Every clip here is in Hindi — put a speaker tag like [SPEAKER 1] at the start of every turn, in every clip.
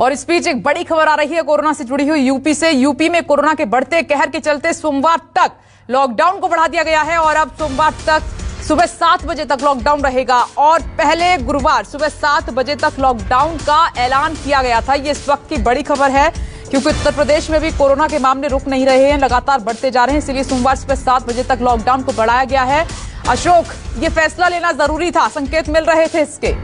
[SPEAKER 1] और इस बीच एक बड़ी खबर आ रही है कोरोना से जुड़ी हुई यूपी से। यूपी में कोरोना के बढ़ते कहर के चलते सोमवार तक लॉकडाउन को बढ़ा दिया गया है और अब सोमवार तक सुबह 7 बजे तक लॉकडाउन रहेगा। और पहले गुरुवार सुबह 7 बजे तक लॉकडाउन का ऐलान किया गया था। ये इस वक्त की बड़ी खबर है क्योंकि उत्तर प्रदेश में भी कोरोना के मामले रुक नहीं रहे हैं, लगातार बढ़ते जा रहे हैं। इसलिए सोमवार सुबह 7 बजे तक लॉकडाउन को बढ़ाया गया है। अशोक, ये फैसला लेना जरूरी था, संकेत मिल रहे थे इसके।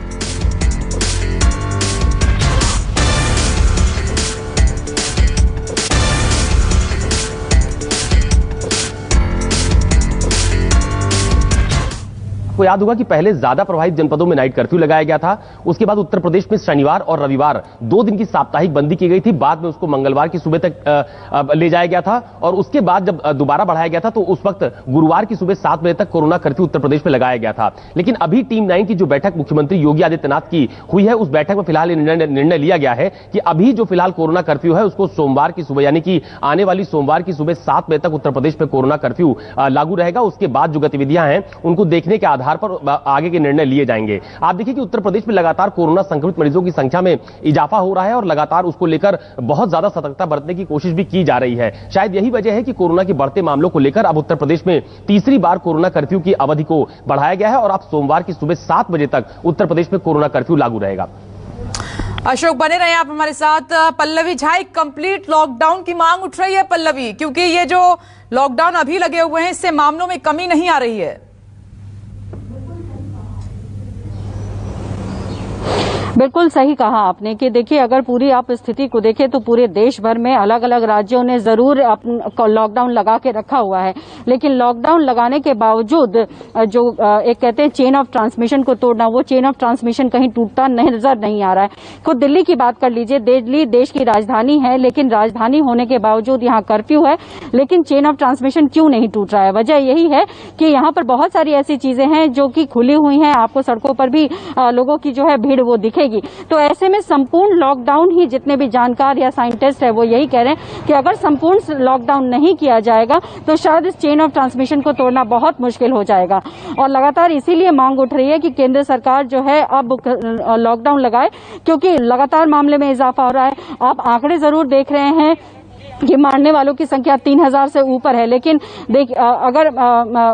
[SPEAKER 2] आपको याद होगा कि पहले ज्यादा प्रभावित जनपदों में नाइट कर्फ्यू लगाया गया था। उसके बाद उत्तर प्रदेश में शनिवार और रविवार 2 दिन की साप्ताहिक बंदी की गई थी। बाद में उसको मंगलवार की सुबह तक ले जाया गया था और उसके बाद जब दोबारा बढ़ाया गया था तो उस वक्त गुरुवार की सुबह 7 बजे तक कोरोना कर्फ्यू उत्तर प्रदेश में लगाया गया था। लेकिन अभी टीम 9 की जो बैठक मुख्यमंत्री योगी आदित्यनाथ की हुई है, उस बैठक में फिलहाल निर्णय लिया गया है कि अभी जो फिलहाल कोरोना कर्फ्यू है उसको सोमवार की सुबह यानी कि आने वाली सोमवार की सुबह 7 बजे तक उत्तर प्रदेश में कोरोना कर्फ्यू लागू रहेगा। उसके बाद जो गतिविधियां हैं उनको देखने के आधार पर आगे के निर्णय लिए जाएंगे। आप देखिए कि उत्तर प्रदेश में लगातार कोरोना संक्रमित मरीजों की संख्या में इजाफा हो रहा है और लगातार उसको लेकर बहुत ज्यादा सतर्कता बरतने की कोशिश भी की जा रही है। शायद यही वजह है कि कोरोना के बढ़ते मामलों को लेकर अब उत्तर प्रदेश में तीसरी बार कोरोना कर्फ्यू की अवधि को बढ़ाया गया है और अब सोमवार की सुबह 7 बजे तक उत्तर प्रदेश में कोरोना कर्फ्यू लागू रहेगा।
[SPEAKER 1] अशोक, बने रहे आप हमारे साथ। पल्लवी झा, कंप्लीट लॉकडाउन की मांग उठ रही है पल्लवी, क्योंकि ये जो लॉकडाउन अभी लगे हुए हैं इससे मामलों में कमी नहीं आ रही है।
[SPEAKER 3] बिल्कुल सही कहा आपने कि देखिए, अगर पूरी आप स्थिति को देखें तो पूरे देश भर में अलग अलग राज्यों ने जरूर लॉकडाउन लगा के रखा हुआ है, लेकिन लॉकडाउन लगाने के बावजूद जो एक कहते हैं चेन ऑफ ट्रांसमिशन को तोड़ना, वो चेन ऑफ ट्रांसमिशन कहीं टूटता नजर नहीं आ रहा है। खुद दिल्ली की बात कर लीजिए, दिल्ली देश की राजधानी है, लेकिन राजधानी होने के बावजूद यहाँ कर्फ्यू है, लेकिन चेन ऑफ ट्रांसमिशन क्यों नहीं टूट रहा है? वजह यही है कि यहाँ पर बहुत सारी ऐसी चीजें हैं जो कि खुली हुई हैं, आपको सड़कों पर भी लोगों की जो है भीड़ वो दिखेगी। तो ऐसे में संपूर्ण लॉकडाउन ही, जितने भी जानकार या साइंटिस्ट है वो यही कह रहे हैं कि अगर संपूर्ण लॉकडाउन नहीं किया जाएगा तो शायद इस चेन ऑफ ट्रांसमिशन को तोड़ना बहुत मुश्किल हो जाएगा। और लगातार इसीलिए मांग उठ रही है कि केंद्र सरकार जो है अब लॉकडाउन लगाए, क्योंकि लगातार मामले में इजाफा हो रहा है। आप आंकड़े जरूर देख रहे हैं कि मारने वालों की संख्या 3000 से ऊपर है, लेकिन अगर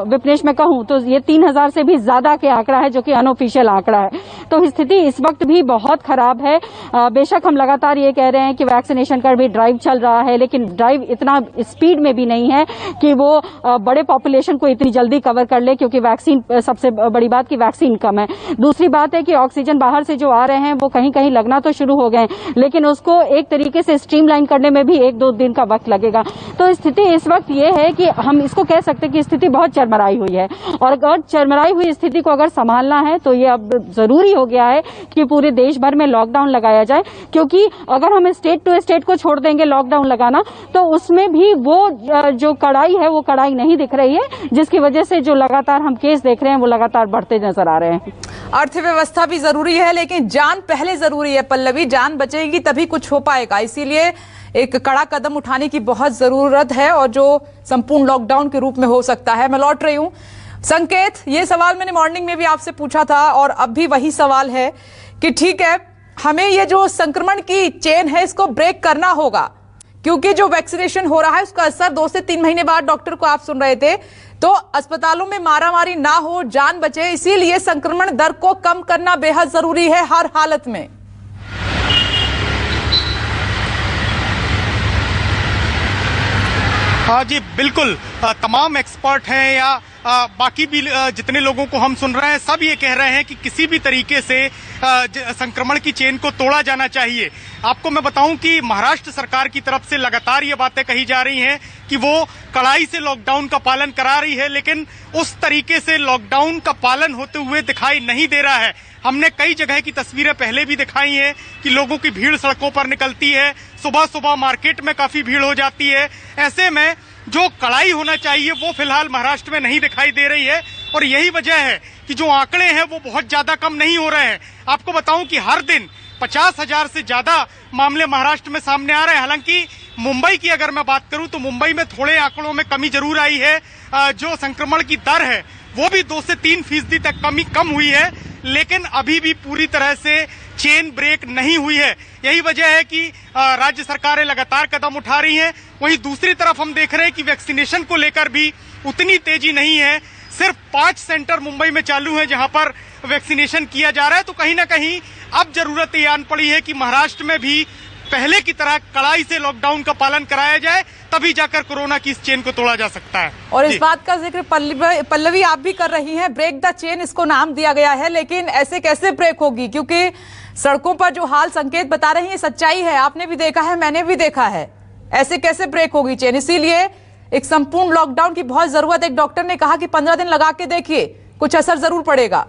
[SPEAKER 3] विपनेश में कहूं तो ये 3000 से भी ज्यादा के आंकड़ा है, जो कि अनऑफिशियल आंकड़ा है। तो स्थिति इस वक्त भी बहुत खराब है। बेशक हम लगातार ये कह रहे हैं कि वैक्सीनेशन का भी ड्राइव चल रहा है, लेकिन ड्राइव इतना स्पीड में भी नहीं है कि वो बड़े पॉपुलेशन को इतनी जल्दी कवर कर ले, क्योंकि वैक्सीन, सबसे बड़ी बात की वैक्सीन कम है। दूसरी बात है कि ऑक्सीजन बाहर से जो आ रहे हैं वो कहीं कहीं लगना तो शुरू हो गए, लेकिन उसको एक तरीके से स्ट्रीमलाइन करने में भी 1-2 दिन का वक्त लगेगा। तो स्थिति इस वक्त ये है कि हम इसको कह सकते हैं कि स्थिति बहुत चरमराई हुई है, और अगर चरमराई हुई स्थिति को अगर संभालना है तो ये अब जरूरी हो गया है कि पूरे देश भर में लॉकडाउन लगाया जाए, क्योंकि अगर हम स्टेट टू स्टेट को छोड़ देंगे लॉकडाउन लगाना तो उसमें भी वो जो कड़ाई है वो कड़ाई नहीं दिख रही है, जिसकी वजह से जो लगातार हम केस देख रहे हैं वो लगातार बढ़ते नजर आ रहे हैं।
[SPEAKER 1] अर्थव्यवस्था भी जरूरी है, लेकिन जान पहले जरूरी है पल्लवी। जान बचेगी तभी कुछ हो पाएगा, इसीलिए एक कड़ा कदम उठाने की बहुत जरूरत है और जो संपूर्ण लॉकडाउन के रूप में हो सकता है। मैं लौट रही हूं संकेत, ये सवाल मैंने मॉर्निंग में भी आपसे पूछा था और अब भी वही सवाल है कि ठीक है, हमें ये जो संक्रमण की चेन है इसको ब्रेक करना होगा, क्योंकि जो वैक्सीनेशन हो रहा है उसका असर 2 से 3 महीने बाद, डॉक्टर को आप सुन रहे थे, तो अस्पतालों में मारामारी ना हो, जान बचे। इसीलिए संक्रमण दर को कम करना बेहद जरूरी है हर हालत में।
[SPEAKER 4] हाँ जी, बिल्कुल। तमाम एक्सपर्ट हैं या बाकी भी जितने लोगों को हम सुन रहे हैं, सब ये कह रहे हैं कि किसी भी तरीके से संक्रमण की चेन को तोड़ा जाना चाहिए। आपको मैं बताऊं कि महाराष्ट्र सरकार की तरफ से लगातार ये बातें कही जा रही हैं कि वो कड़ाई से लॉकडाउन का पालन करा रही है, लेकिन उस तरीके से लॉकडाउन का पालन होते हुए दिखाई नहीं दे रहा है। हमने कई जगह की तस्वीरें पहले भी दिखाई हैं कि लोगों की भीड़ सड़कों पर निकलती है, सुबह सुबह मार्केट में काफी भीड़ हो जाती है। ऐसे में जो कड़ाई होना चाहिए वो फिलहाल महाराष्ट्र में नहीं दिखाई दे रही है, और यही वजह है कि जो आंकड़े हैं वो बहुत ज्यादा कम नहीं हो रहे हैं। आपको बताऊं कि हर दिन 50,000 से ज्यादा मामले महाराष्ट्र में सामने आ रहे हैं। हालांकि मुंबई की अगर मैं बात करूं तो मुंबई में थोड़े आंकड़ों में कमी जरूर आई है। जो संक्रमण की दर है वो भी 2 से 3% तक कम हुई है, लेकिन अभी भी पूरी तरह से चेन ब्रेक नहीं हुई है। यही वजह है कि राज्य सरकारें लगातार कदम उठा रही हैं। वहीं दूसरी तरफ हम देख रहे हैं कि वैक्सीनेशन को लेकर भी उतनी तेजी नहीं है। सिर्फ 5 सेंटर मुंबई में चालू है जहां पर वैक्सीनेशन किया जा रहा है। तो कहीं ना कहीं अब जरूरत ये आन पड़ी है कि महाराष्ट्र में भी पहले की तरह कड़ाई से लॉकडाउन का पालन कराया जाए, तभी जाकर कोरोना की इस चेन को तोड़ा जा सकता है।
[SPEAKER 1] और इस बात का जिक्र पल्लवी आप भी कर रही हैं, ब्रेक द चेन इसको नाम दिया गया है, लेकिन ऐसे कैसे ब्रेक होगी? क्योंकि सड़कों पर जो हाल संकेत बता रही है सच्चाई है, आपने भी देखा है, मैंने भी देखा है। ऐसे कैसे ब्रेक होगी चेन? इसीलिए एक संपूर्ण लॉकडाउन की बहुत जरूरत है। एक डॉक्टर ने कहा कि 15 दिन लगा के देखिए, कुछ असर जरूर पड़ेगा।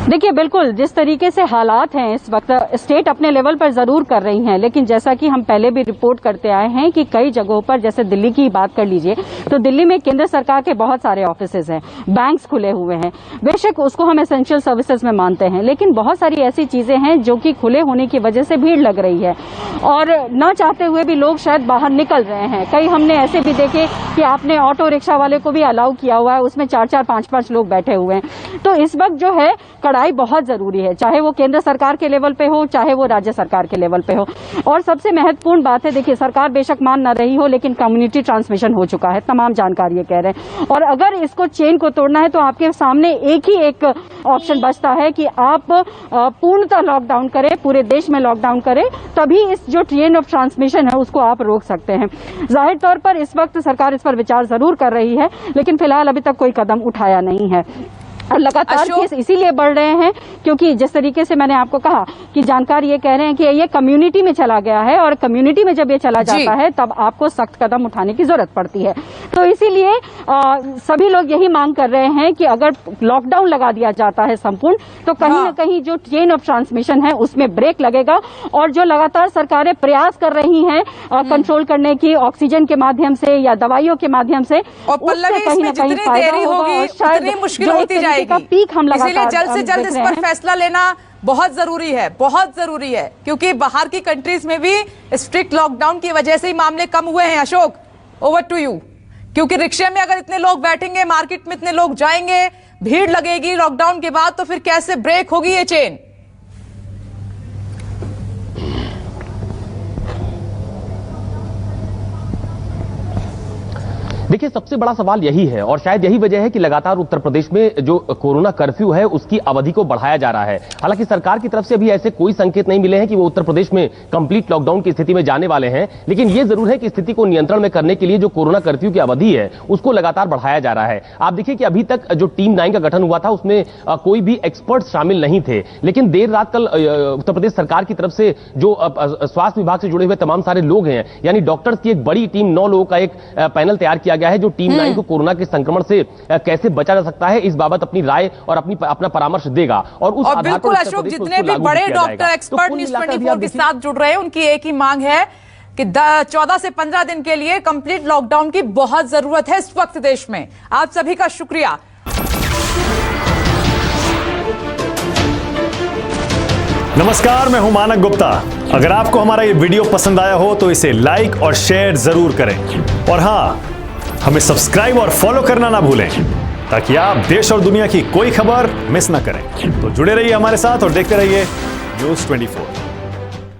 [SPEAKER 3] देखिए, बिल्कुल जिस तरीके से हालात हैं इस वक्त, स्टेट अपने लेवल पर जरूर कर रही हैं, लेकिन जैसा कि हम पहले भी रिपोर्ट करते आए हैं कि कई जगहों पर, जैसे दिल्ली की बात कर लीजिए, तो दिल्ली में केंद्र सरकार के बहुत सारे ऑफिसेज हैं, बैंक्स खुले हुए हैं। बेशक उसको हम एसेंशियल सर्विसेज में मानते हैं, लेकिन बहुत सारी ऐसी चीजें हैं जो कि खुले होने की वजह से भीड़ लग रही है और न चाहते हुए भी लोग शायद बाहर निकल रहे हैं। कई हमने ऐसे भी देखे कि आपने ऑटो रिक्शा वाले को भी अलाउ किया हुआ है, उसमें 4-4, 5-5 लोग बैठे हुए हैं। तो इस वक्त जो है कड़ाई बहुत जरूरी है, चाहे वो केंद्र सरकार के लेवल पे हो, चाहे वो राज्य सरकार के लेवल पे हो। और सबसे महत्वपूर्ण बात है, देखिए सरकार बेशक मान ना रही हो, लेकिन कम्युनिटी ट्रांसमिशन हो चुका है, तमाम जानकारी कह रहे हैं। और अगर इसको चेन को तोड़ना है तो आपके सामने एक ऑप्शन बचता है कि आप पूर्णतः लॉकडाउन करें, पूरे देश में लॉकडाउन करें, तभी इस जो चेन ऑफ ट्रांसमिशन है उसको आप रोक सकते हैं। जाहिर तौर पर इस वक्त सरकार इस पर विचार जरूर कर रही है, लेकिन फिलहाल अभी तक कोई कदम उठाया नहीं है। और लगातार केस इसीलिए बढ़ रहे हैं क्योंकि जिस तरीके से मैंने आपको कहा कि जानकार ये कह रहे हैं कि ये कम्युनिटी में चला गया है, और कम्युनिटी में जब ये चला जाता है तब आपको सख्त कदम उठाने की जरूरत पड़ती है। तो इसीलिए सभी लोग यही मांग कर रहे हैं कि अगर लॉकडाउन लगा दिया जाता है संपूर्ण, तो कहीं न कहीं जो चेन ऑफ ट्रांसमिशन है उसमें ब्रेक लगेगा। और जो लगातार सरकारें प्रयास कर रही हैं कंट्रोल करने की, ऑक्सीजन के माध्यम से या दवाइयों के माध्यम से,
[SPEAKER 1] उससे कहीं न कहीं फायदा होगा, शायद मुश्किल होती जाएगी। इसीलिए जल्द से जल्द इस पर फैसला लेना बहुत जरूरी है, बहुत जरूरी है, क्योंकि बाहर की कंट्रीज में भी स्ट्रिक्ट लॉकडाउन की वजह से ही मामले कम हुए हैं। Ashok, over to you. क्योंकि रिक्शे में अगर इतने लोग बैठेंगे, मार्केट में इतने लोग जाएंगे, भीड़ लगेगी लॉकडाउन के बाद, तो फिर कैसे ब्रेक होगी ये चेन?
[SPEAKER 2] देखिए, सबसे बड़ा सवाल यही है और शायद यही वजह है कि लगातार उत्तर प्रदेश में जो कोरोना कर्फ्यू है उसकी अवधि को बढ़ाया जा रहा है। हालांकि सरकार की तरफ से अभी ऐसे कोई संकेत नहीं मिले हैं कि वो उत्तर प्रदेश में कंप्लीट लॉकडाउन की स्थिति में जाने वाले हैं, लेकिन ये जरूर है कि स्थिति को नियंत्रण में करने के लिए जो कोरोना कर्फ्यू की अवधि है उसको लगातार बढ़ाया जा रहा है। आप देखिए कि अभी तक जो टीम 9 का गठन हुआ था उसमें कोई भी एक्सपर्ट शामिल नहीं थे, लेकिन देर रात कल उत्तर प्रदेश सरकार की तरफ से जो स्वास्थ्य विभाग से जुड़े हुए तमाम सारे लोग हैं, यानी डॉक्टर्स की एक बड़ी टीम, 9 लोगों का एक पैनल तैयार किया गया है जो टीम 9 को कोरोना के संक्रमण से कैसे बचा जा सकता है इस बाबत अपनी राय और अपना परामर्श देगा। और उस आधार पर
[SPEAKER 1] बिल्कुल अशोक, जितने भी बड़े डॉक्टर एक्सपर्ट न्यूज़ 24 के साथ जुड़ रहे हैं उनकी एक ही मांग है कि 14 से 15 दिन के लिए कंप्लीट लॉकडाउन की बहुत जरूरत है इस वक्त देश में। आप सभी का शुक्रिया।
[SPEAKER 5] नमस्कार, मैं हूं मानक गुप्ता। अगर आपको हमारा ये वीडियो पसंद आया हो तो इसे लाइक और शेयर जरूर करें, और हां, हमें सब्सक्राइब और फॉलो करना ना भूलें ताकि आप देश और दुनिया की कोई खबर मिस ना करें। तो जुड़े रहिए हमारे साथ और देखते रहिए न्यूज़ 24।